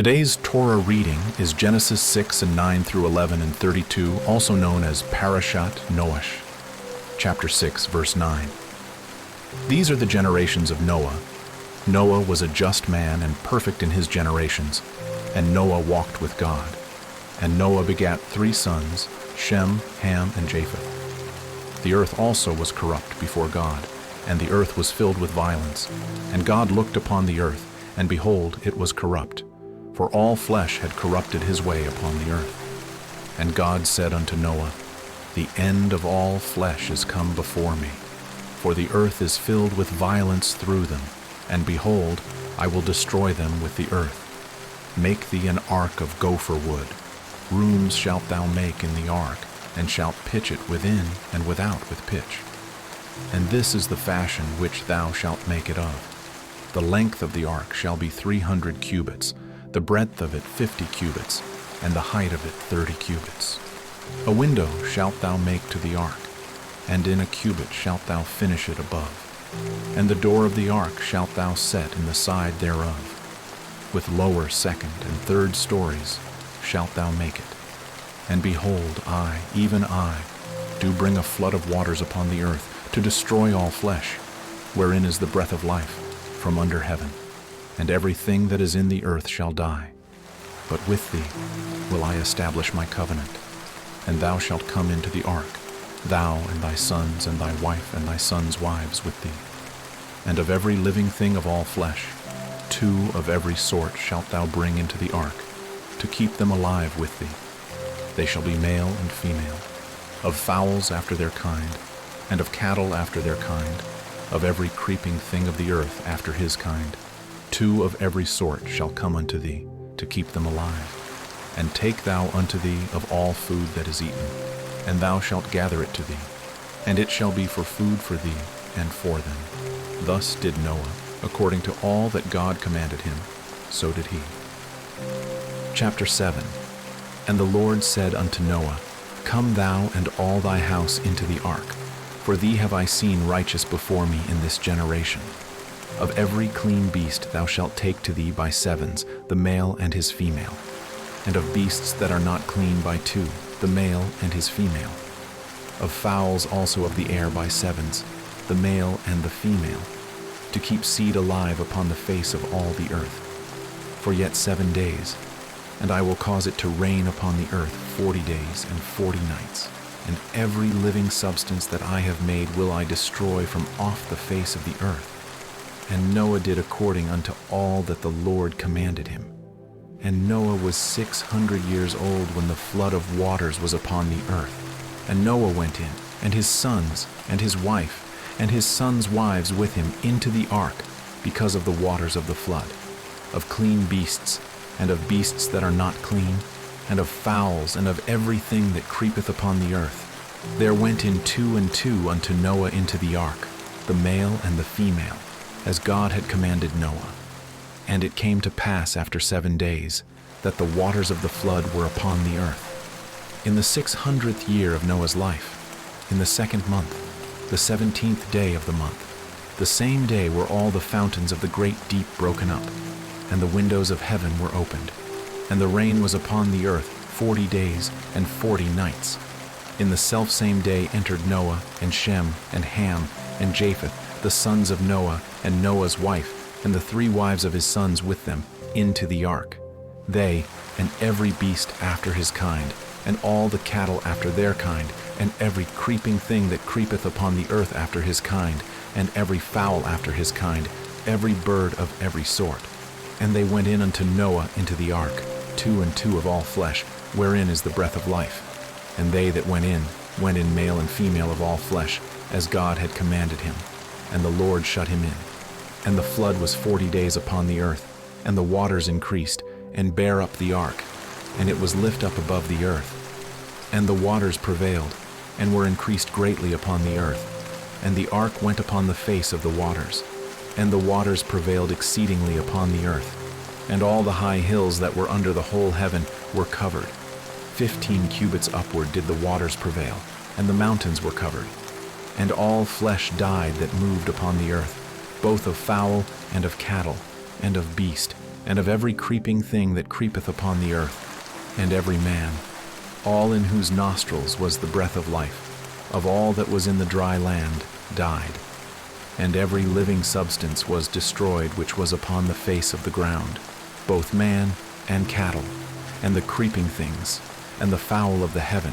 Today's Torah reading is Genesis 6 and 9 through 11 and 32, also known as Parashat Noach, chapter 6, verse 9. These are the generations of Noah. Noah was a just man and perfect in his generations, and Noah walked with God. And Noah begat 3 sons, Shem, Ham, and Japheth. The earth also was corrupt before God, and the earth was filled with violence. And God looked upon the earth, and behold, it was corrupt, for all flesh had corrupted his way upon the earth. And God said unto Noah, The end of all flesh is come before me, for the earth is filled with violence through them, and behold, I will destroy them with the earth. Make thee an ark of gopher wood. Rooms shalt thou make in the ark, and shalt pitch it within and without with pitch. And this is the fashion which thou shalt make it of. The length of the ark shall be 300 cubits, the breadth of it 50 cubits, and the height of it 30 cubits. A window shalt thou make to the ark, and in a cubit shalt thou finish it above. And the door of the ark shalt thou set in the side thereof. With lower, second, and third stories shalt thou make it. And behold, I, even I, do bring a flood of waters upon the earth, to destroy all flesh, wherein is the breath of life, from under heaven. And everything that is in the earth shall die. But with thee will I establish my covenant, and thou shalt come into the ark, thou and thy sons and thy wife and thy sons' wives with thee. And of every living thing of all flesh, 2 of every sort shalt thou bring into the ark, to keep them alive with thee. They shall be male and female, of fowls after their kind, and of cattle after their kind, of every creeping thing of the earth after his kind. 2 of every sort shall come unto thee, to keep them alive. And take thou unto thee of all food that is eaten, and thou shalt gather it to thee, and it shall be for food for thee and for them. Thus did Noah, according to all that God commanded him, so did he. Chapter 7. And the Lord said unto Noah, Come thou and all thy house into the ark, for thee have I seen righteous before me in this generation. Of every clean beast thou shalt take to thee by 7s, the male and his female, and of beasts that are not clean by 2, the male and his female. Of fowls also of the air by 7s, the male and the female, to keep seed alive upon the face of all the earth. For yet 7 days, and I will cause it to rain upon the earth 40 days and 40 nights, and every living substance that I have made will I destroy from off the face of the earth. And Noah did according unto all that the Lord commanded him. And Noah was 600 years old when the flood of waters was upon the earth. And Noah went in, and his sons, and his wife, and his sons' wives with him into the ark, because of the waters of the flood, of clean beasts, and of beasts that are not clean, and of fowls, and of everything that creepeth upon the earth. There went in 2 and 2 unto Noah into the ark, the male and the female, as God had commanded Noah. And it came to pass after 7 days, that the waters of the flood were upon the earth. In the 600th year of Noah's life, in the 2nd month, the 17th day of the month, the same day were all the fountains of the great deep broken up, and the windows of heaven were opened, and the rain was upon the earth 40 days and 40 nights. In the selfsame day entered Noah, and Shem, and Ham, and Japheth, the sons of Noah, and Noah's wife, and the 3 wives of his sons with them, into the ark. They, and every beast after his kind, and all the cattle after their kind, and every creeping thing that creepeth upon the earth after his kind, and every fowl after his kind, every bird of every sort. And they went in unto Noah into the ark, 2 and 2 of all flesh, wherein is the breath of life. And they that went in male and female of all flesh, as God had commanded him. And the Lord shut him in. And the flood was 40 days upon the earth, and the waters increased, and bare up the ark, and it was lift up above the earth. And the waters prevailed, and were increased greatly upon the earth. And the ark went upon the face of the waters, and the waters prevailed exceedingly upon the earth. And all the high hills that were under the whole heaven were covered. 15 cubits upward did the waters prevail, and the mountains were covered. And all flesh died that moved upon the earth, both of fowl and of cattle, and of beast, and of every creeping thing that creepeth upon the earth, and every man, all in whose nostrils was the breath of life, of all that was in the dry land, died. And every living substance was destroyed which was upon the face of the ground, both man and cattle, and the creeping things, and the fowl of the heaven,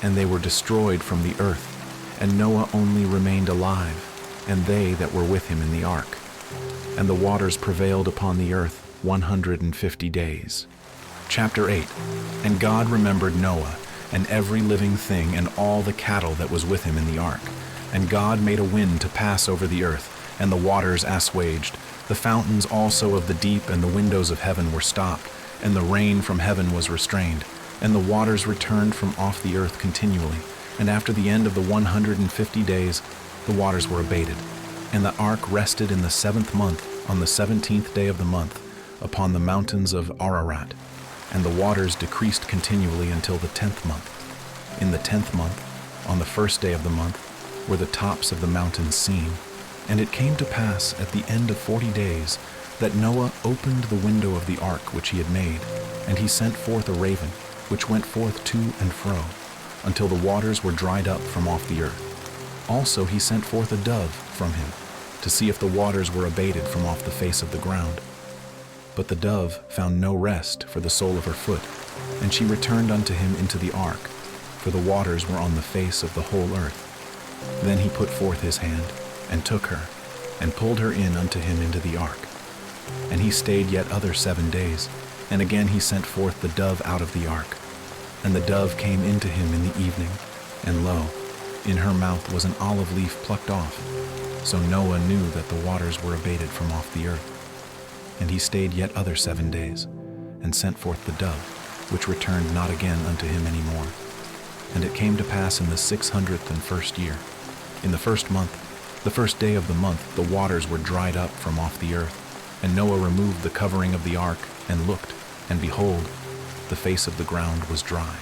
and they were destroyed from the earth. And Noah only remained alive, and they that were with him in the ark. And the waters prevailed upon the earth 150 days. Chapter 8. And God remembered Noah, and every living thing, and all the cattle that was with him in the ark. And God made a wind to pass over the earth, and the waters assuaged. The fountains also of the deep and the windows of heaven were stopped, and the rain from heaven was restrained. And the waters returned from off the earth continually. And after the end of the 150 days, the waters were abated. And the ark rested in the 7th month, on the 17th day of the month, upon the mountains of Ararat. And the waters decreased continually until the 10th month. In the 10th month, on the 1st day of the month, were the tops of the mountains seen. And it came to pass at the end of 40 days that Noah opened the window of the ark which he had made, and he sent forth a raven, which went forth to and fro, until the waters were dried up from off the earth. Also he sent forth a dove from him, to see if the waters were abated from off the face of the ground. But the dove found no rest for the sole of her foot, and she returned unto him into the ark, for the waters were on the face of the whole earth. Then he put forth his hand, and took her, and pulled her in unto him into the ark. And he stayed yet other 7 days, and again he sent forth the dove out of the ark. And the dove came into him in the evening, and lo, in her mouth was an olive leaf plucked off. So Noah knew that the waters were abated from off the earth. And he stayed yet other 7 days, and sent forth the dove, which returned not again unto him any more. And it came to pass in the 601st year, in the 1st month, the 1st day of the month, the waters were dried up from off the earth. And Noah removed the covering of the ark, and looked, and behold, the face of the ground was dry.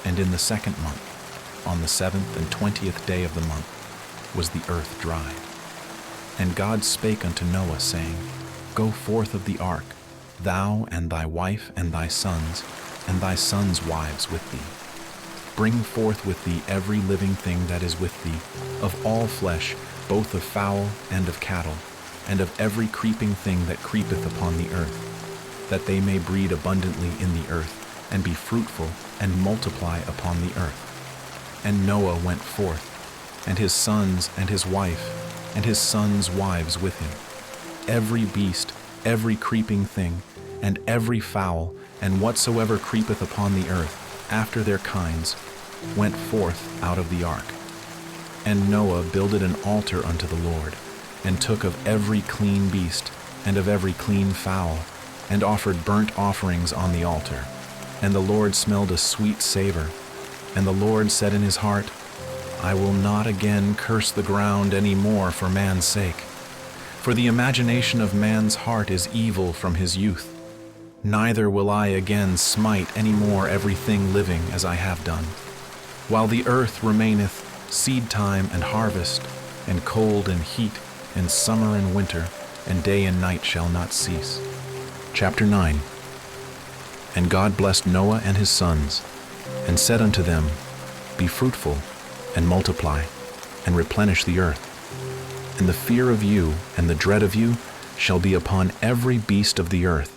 And in the 2nd month, on the 7th and 20th day of the month, was the earth dried. And God spake unto Noah, saying, Go forth of the ark, thou and thy wife and thy sons wives with thee. Bring forth with thee every living thing that is with thee, of all flesh, both of fowl and of cattle, and of every creeping thing that creepeth upon the earth, that they may breed abundantly in the earth, and be fruitful, and multiply upon the earth. And Noah went forth, and his sons and his wife, and his sons' wives with him. Every beast, every creeping thing, and every fowl, and whatsoever creepeth upon the earth, after their kinds, went forth out of the ark. And Noah builded an altar unto the Lord, and took of every clean beast, and of every clean fowl, and offered burnt offerings on the altar. And the Lord smelled a sweet savor. And the Lord said in his heart, I will not again curse the ground any more for man's sake. For the imagination of man's heart is evil from his youth. Neither will I again smite any more everything living as I have done. While the earth remaineth, seed time and harvest, and cold and heat, and summer and winter, and day and night shall not cease. Chapter 9. And God blessed Noah and his sons, and said unto them, Be fruitful, and multiply, and replenish the earth. And the fear of you and the dread of you shall be upon every beast of the earth,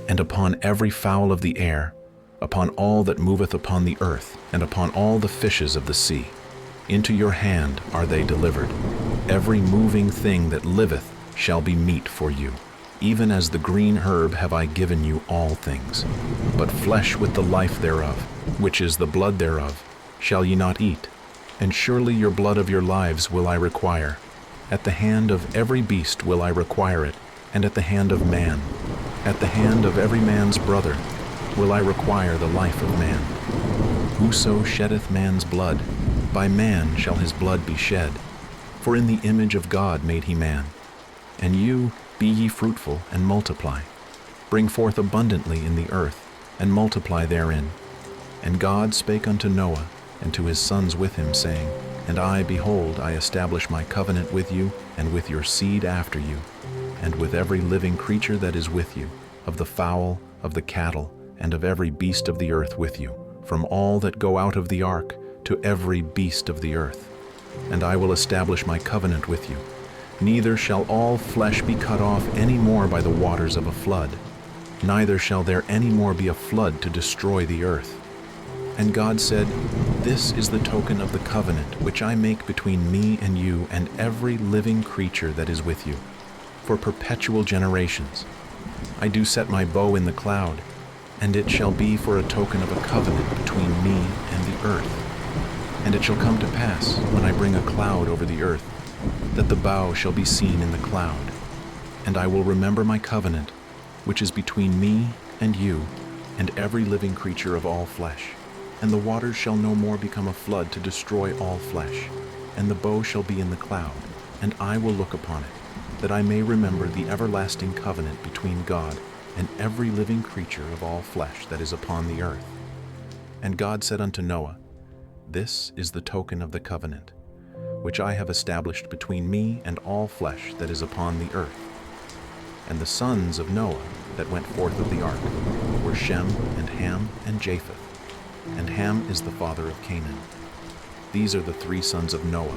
and upon every fowl of the air, upon all that moveth upon the earth, and upon all the fishes of the sea. Into your hand are they delivered. Every moving thing that liveth shall be meat for you. Even as the green herb have I given you all things. But flesh with the life thereof, which is the blood thereof, shall ye not eat. And surely your blood of your lives will I require. At the hand of every beast will I require it, and at the hand of man. At the hand of every man's brother will I require the life of man. Whoso sheddeth man's blood, by man shall his blood be shed. For in the image of God made he man. And you, be ye fruitful, and multiply. Bring forth abundantly in the earth, and multiply therein. And God spake unto Noah, and to his sons with him, saying, And I, behold, I establish my covenant with you, and with your seed after you, and with every living creature that is with you, of the fowl, of the cattle, and of every beast of the earth with you, from all that go out of the ark to every beast of the earth. And I will establish my covenant with you. Neither shall all flesh be cut off any more by the waters of a flood, neither shall there any more be a flood to destroy the earth. And God said, This is the token of the covenant which I make between me and you and every living creature that is with you, for perpetual generations. I do set my bow in the cloud, and it shall be for a token of a covenant between me and the earth. And it shall come to pass, when I bring a cloud over the earth, that the bow shall be seen in the cloud. And I will remember my covenant, which is between me and you and every living creature of all flesh. And the waters shall no more become a flood to destroy all flesh, and the bow shall be in the cloud, and I will look upon it, that I may remember the everlasting covenant between God and every living creature of all flesh that is upon the earth. And God said unto Noah, This is the token of the covenant, which I have established between me and all flesh that is upon the earth. And the sons of Noah that went forth of the ark were Shem and Ham and Japheth. And Ham is the father of Canaan. These are the 3 sons of Noah,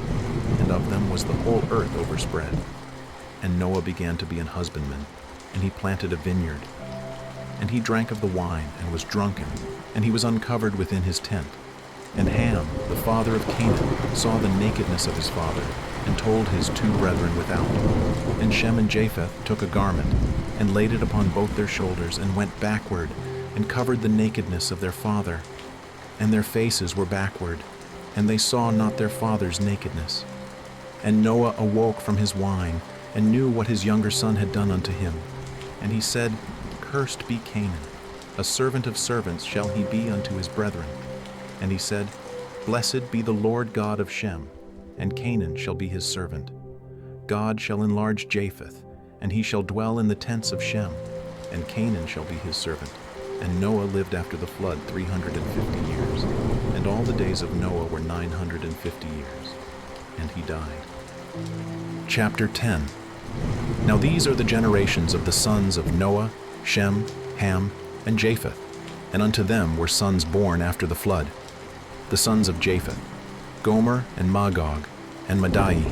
and of them was the whole earth overspread. And Noah began to be an husbandman, and he planted a vineyard. And he drank of the wine, and was drunken, and he was uncovered within his tent. And Ham, the father of Canaan, saw the nakedness of his father, and told his 2 brethren without. And Shem and Japheth took a garment, and laid it upon both their shoulders, and went backward, and covered the nakedness of their father. And their faces were backward, and they saw not their father's nakedness. And Noah awoke from his wine, and knew what his younger son had done unto him. And he said, Cursed be Canaan, a servant of servants shall he be unto his brethren. And he said, Blessed be the Lord God of Shem, and Canaan shall be his servant. God shall enlarge Japheth, and he shall dwell in the tents of Shem, and Canaan shall be his servant. And Noah lived after the flood 350 years, and all the days of Noah were 950 years, and he died. Chapter 10. Now these are the generations of the sons of Noah, Shem, Ham, and Japheth, and unto them were sons born after the flood. The sons of Japheth, Gomer and Magog, and Madai,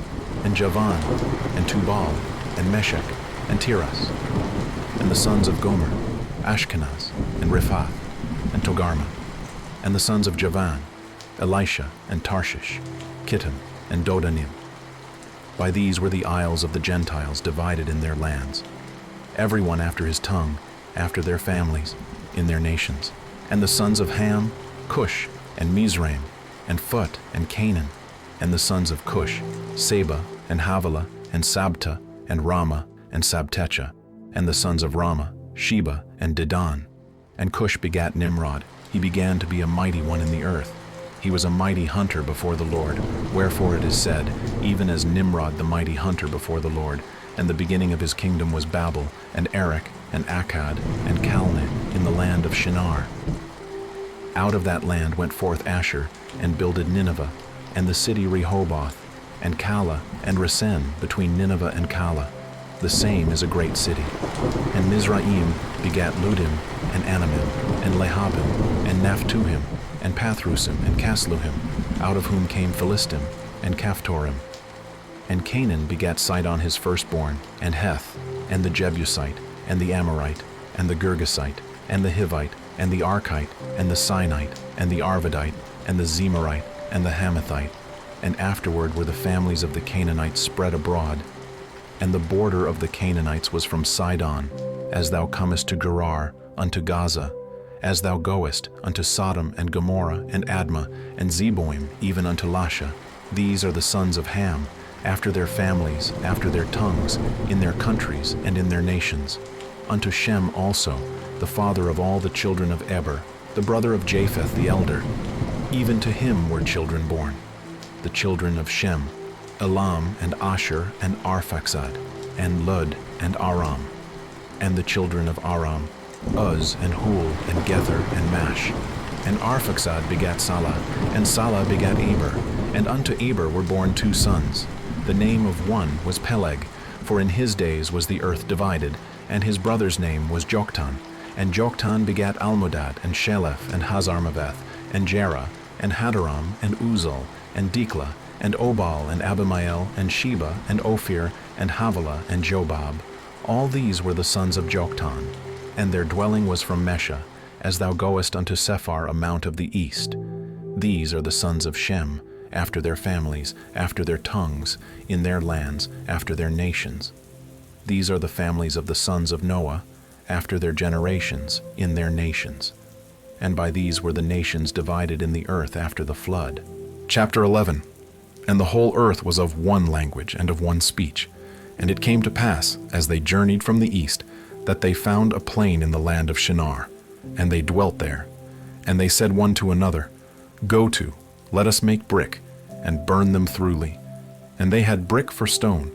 and Javan, and Tubal, and Meshech, and Tiras. And the sons of Gomer, Ashkenaz, and Riphath, and Togarmah. And the sons of Javan, Elisha, and Tarshish, Kittim, and Dodanim. By these were the isles of the Gentiles divided in their lands, every one after his tongue, after their families, in their nations. And the sons of Ham, Cush, and Mizraim, and Phut, and Canaan. And the sons of Cush, Seba, and Havilah, and Sabta, and Ramah, and Sabtecha. And the sons of Ramah, Sheba, and Dedan. And Cush begat Nimrod. He began to be a mighty one in the earth. He was a mighty hunter before the Lord, wherefore it is said, even as Nimrod the mighty hunter before the Lord. And the beginning of his kingdom was Babel, and Erech, and Akkad, and Calneh, in the land of Shinar. Out of that land went forth Asher, and builded Nineveh, and the city Rehoboth, and Calah, and Resen, between Nineveh and Calah. The same is a great city. And Mizraim begat Ludim, and Anamim, and Lehabim, and Naphtuhim, and Pathrusim, and Casluhim, out of whom came Philistim, and Caphtorim. And Canaan begat Sidon his firstborn, and Heth, and the Jebusite, and the Amorite, and the Girgasite, and the Hivite, and the Archite, and the Sinite, and the Arvadite, and the Zemarite, and the Hamathite. And afterward were the families of the Canaanites spread abroad. And the border of the Canaanites was from Sidon, as thou comest to Gerar, unto Gaza, as thou goest unto Sodom and Gomorrah and Admah and Zeboim, even unto Lasha. These are the sons of Ham, after their families, after their tongues, in their countries and in their nations. Unto Shem also, the father of all the children of Eber, the brother of Japheth the elder. Even to him were children born. The children of Shem, Elam and Asher and Arphaxad, and Lud and Aram. And the children of Aram, Uz and Hul and Gether and Mash. And Arphaxad begat Salah, and Salah begat Eber. And unto Eber were born 2 sons. The name of one was Peleg, for in his days was the earth divided, and his brother's name was Joktan. And Joktan begat Almodad, and Sheleph, and Hazarmaveth, and Jerah, and Hadaram, and Uzal, and Dikla, and Obal, and Abimael, and Sheba, and Ophir, and Havilah, and Jobab. All these were the sons of Joktan, and their dwelling was from Mesha, as thou goest unto Sephar, a mount of the east. These are the sons of Shem, after their families, after their tongues, in their lands, after their nations. These are the families of the sons of Noah, after their generations, in their nations. And by these were the nations divided in the earth after the flood. Chapter 11. And the whole earth was of one language and of one speech. And it came to pass, as they journeyed from the east, that they found a plain in the land of Shinar, and they dwelt there. And they said one to another, Go to, let us make brick, and burn them throughly. And they had brick for stone,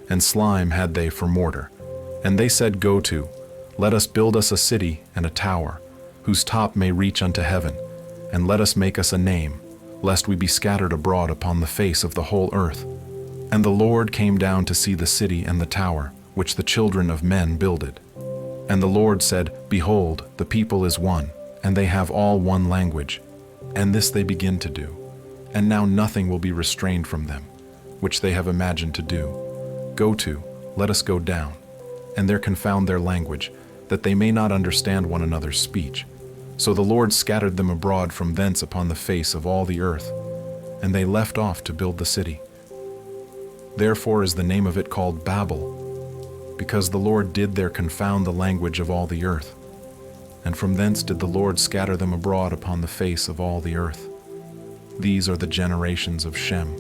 and slime had they for mortar. And they said, Go to, let us build us a city and a tower, whose top may reach unto heaven, and let us make us a name, lest we be scattered abroad upon the face of the whole earth. And the Lord came down to see the city and the tower, which the children of men builded. And the Lord said, Behold, the people is one, and they have all one language. And this they begin to do. And now nothing will be restrained from them, which they have imagined to do. Go to, let us go down, and there confound their language, that they may not understand one another's speech. So the Lord scattered them abroad from thence upon the face of all the earth, and they left off to build the city. Therefore is the name of it called Babel, because the Lord did there confound the language of all the earth. And from thence did the Lord scatter them abroad upon the face of all the earth. These are the generations of Shem.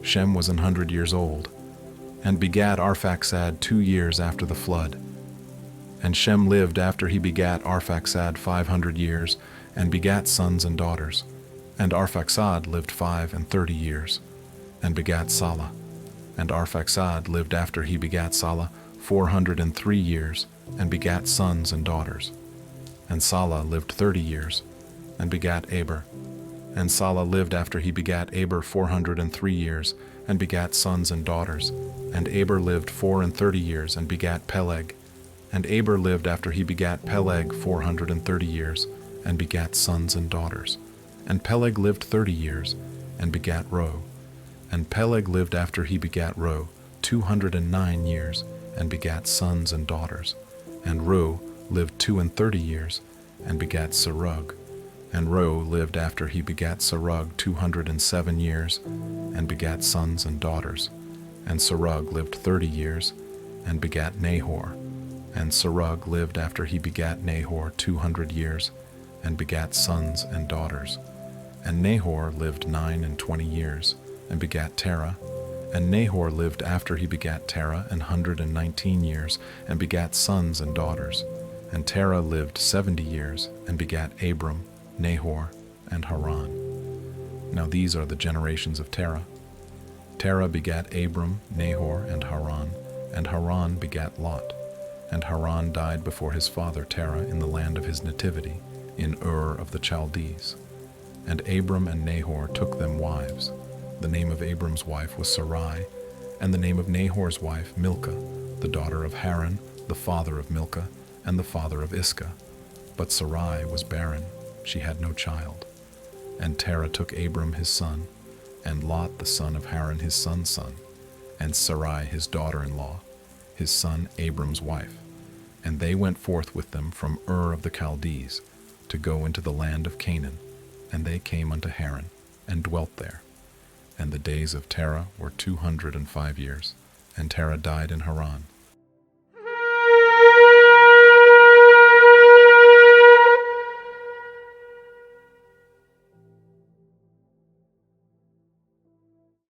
Shem was 100 years old, and begat Arphaxad 2 years after the flood. And Shem lived after he begat Arphaxad 500 years, and begat sons and daughters. And Arphaxad lived 35 years, and begat Salah. And Arphaxad lived after he begat Salah 403 years, and begat sons and daughters. And Salah lived 30 years, and begat Eber. And Salah lived after he begat Eber 403 years, and begat sons and daughters. And Eber lived 34 years, and begat Peleg. And Eber lived after he begat Peleg 430 years, and begat sons and daughters. And Peleg lived 30 years, and begat Reu. And Peleg lived after he begat Reu 209 years, and begat sons and daughters. And Reu lived 32 years, and begat Serug. And Reu lived after he begat Serug 207 years, and begat sons and daughters. And Serug lived 30 years, and begat Nahor. And Serug lived after he begat Nahor 200 years, and begat sons and daughters. And Nahor lived 29 years, and begat Terah. And Nahor lived after he begat Terah 119 years, and begat sons and daughters. And Terah lived 70 years, and begat Abram, Nahor, and Haran. Now these are the generations of Terah. Terah begat Abram, Nahor, and Haran begat Lot. And Haran died before his father Terah in the land of his nativity, in Ur of the Chaldees. And Abram and Nahor took them wives. The name of Abram's wife was Sarai, and the name of Nahor's wife Milcah, the daughter of Haran, the father of Milcah, and the father of Iscah. But Sarai was barren, she had no child. And Terah took Abram his son, and Lot the son of Haran his son's son, and Sarai his daughter-in-law, his son Abram's wife. And they went forth with them from Ur of the Chaldees, to go into the land of Canaan. And they came unto Haran, and dwelt there. And the days of Terah were 205 years, and Terah died in Haran.